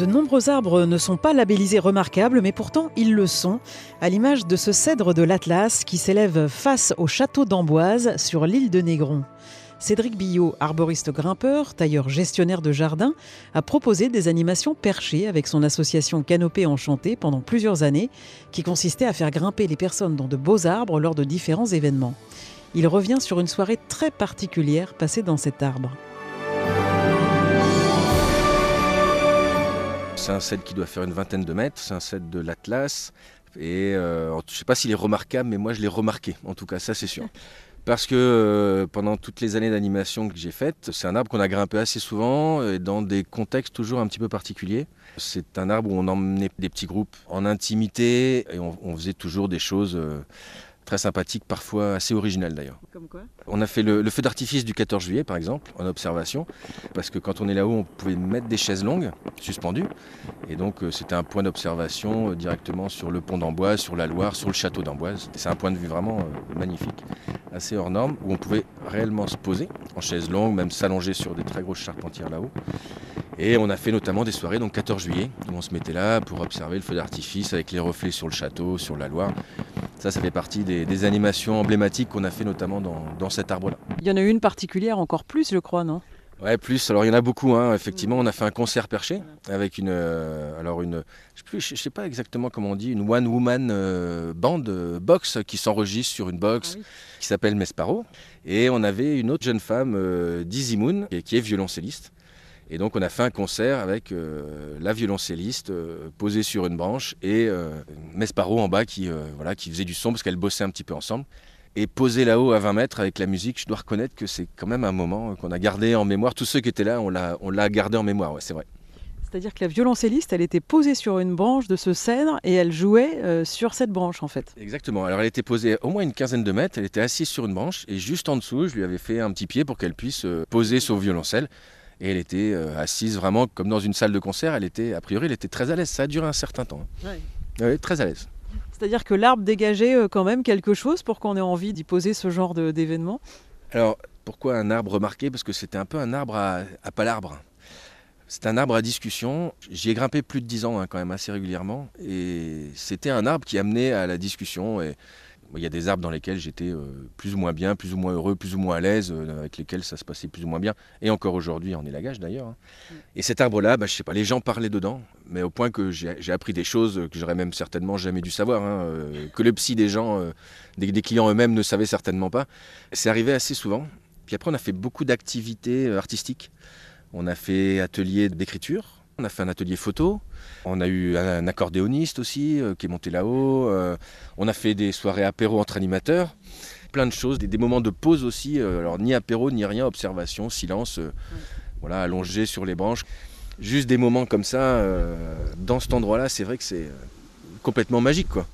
De nombreux arbres ne sont pas labellisés remarquables, mais pourtant ils le sont, à l'image de ce cèdre de l'Atlas qui s'élève face au château d'Amboise sur l'île de Négron. Cédric Billot, arboriste grimpeur, tailleur gestionnaire de jardin, a proposé des animations perchées avec son association Canopée Enchantée pendant plusieurs années, qui consistait à faire grimper les personnes dans de beaux arbres lors de différents événements. Il revient sur une soirée très particulière passée dans cet arbre. C'est un cèdre qui doit faire une vingtaine de mètres, c'est un cèdre de l'Atlas. Et je ne sais pas s'il est remarquable, mais moi je l'ai remarqué, en tout cas, ça c'est sûr. Parce que pendant toutes les années d'animation que j'ai faites, c'est un arbre qu'on a grimpé assez souvent et dans des contextes toujours un petit peu particuliers. C'est un arbre où on emmenait des petits groupes en intimité et on faisait toujours des choses très sympathiques, parfois assez originales d'ailleurs. Comme quoi ? On a fait le feu d'artifice du 14 juillet par exemple, en observation, parce que quand on est là-haut, on pouvait mettre des chaises longues, suspendues, et donc c'était un point d'observation directement sur le pont d'Amboise, sur la Loire, sur le château d'Amboise. C'est un point de vue vraiment magnifique, assez hors norme, où on pouvait réellement se poser en chaise longue, même s'allonger sur des très grosses charpentières là-haut. Et on a fait notamment des soirées, donc 14 juillet, où on se mettait là pour observer le feu d'artifice avec les reflets sur le château, sur la Loire. Ça fait partie des animations emblématiques qu'on a fait notamment dans cet arbre-là. Il y en a une particulière encore plus, je crois, non ? Ouais, plus. Alors il y en a beaucoup, hein. Effectivement, on a fait un concert perché avec je sais pas exactement comment on dit, une one woman band box qui s'enregistre sur une box qui s'appelle Mesparo. Et on avait une autre jeune femme, Dizzy Moon, qui est violoncelliste. Et donc on a fait un concert avec la violoncelliste posée sur une branche et Mesparo en bas qui faisait du son parce qu'elle bossait un petit peu ensemble. Et posé là-haut à 20 mètres avec la musique, je dois reconnaître que c'est quand même un moment qu'on a gardé en mémoire. Tous ceux qui étaient là, on l'a gardé en mémoire, ouais, c'est vrai. C'est-à-dire que la violoncelliste, elle était posée sur une branche de ce cèdre et elle jouait sur cette branche en fait. Exactement. Alors elle était posée au moins une quinzaine de mètres, elle était assise sur une branche et juste en dessous, je lui avais fait un petit pied pour qu'elle puisse poser son violoncelle. Et elle était assise vraiment comme dans une salle de concert. A priori, elle était très à l'aise. Ça a duré un certain temps. Oui, très à l'aise. C'est-à-dire que l'arbre dégageait quand même quelque chose pour qu'on ait envie d'y poser ce genre d'événement ? Alors, pourquoi un arbre remarqué ? Parce que c'était un peu un arbre à pas l'arbre. C'est un arbre à discussion. J'y ai grimpé plus de 10 ans, quand même, assez régulièrement. Et c'était un arbre qui amenait à la discussion. Et il y a des arbres dans lesquels j'étais plus ou moins bien, plus ou moins heureux, plus ou moins à l'aise, avec lesquels ça se passait plus ou moins bien. Et encore aujourd'hui, en élagage d'ailleurs. Hein. Et cet arbre-là, je sais pas, les gens parlaient dedans, mais au point que j'ai appris des choses que j'aurais même certainement jamais dû savoir, que le psy des gens, des clients eux-mêmes ne savaient certainement pas. C'est arrivé assez souvent. Puis après, on a fait beaucoup d'activités artistiques. On a fait atelier d'écriture. On a fait un atelier photo, on a eu un accordéoniste aussi qui est monté là-haut, on a fait des soirées apéro entre animateurs, plein de choses, des moments de pause aussi, alors ni apéro ni rien, observation, silence, allongé sur les branches. Juste des moments comme ça, dans cet endroit-là, c'est vrai que c'est complètement magique, quoi.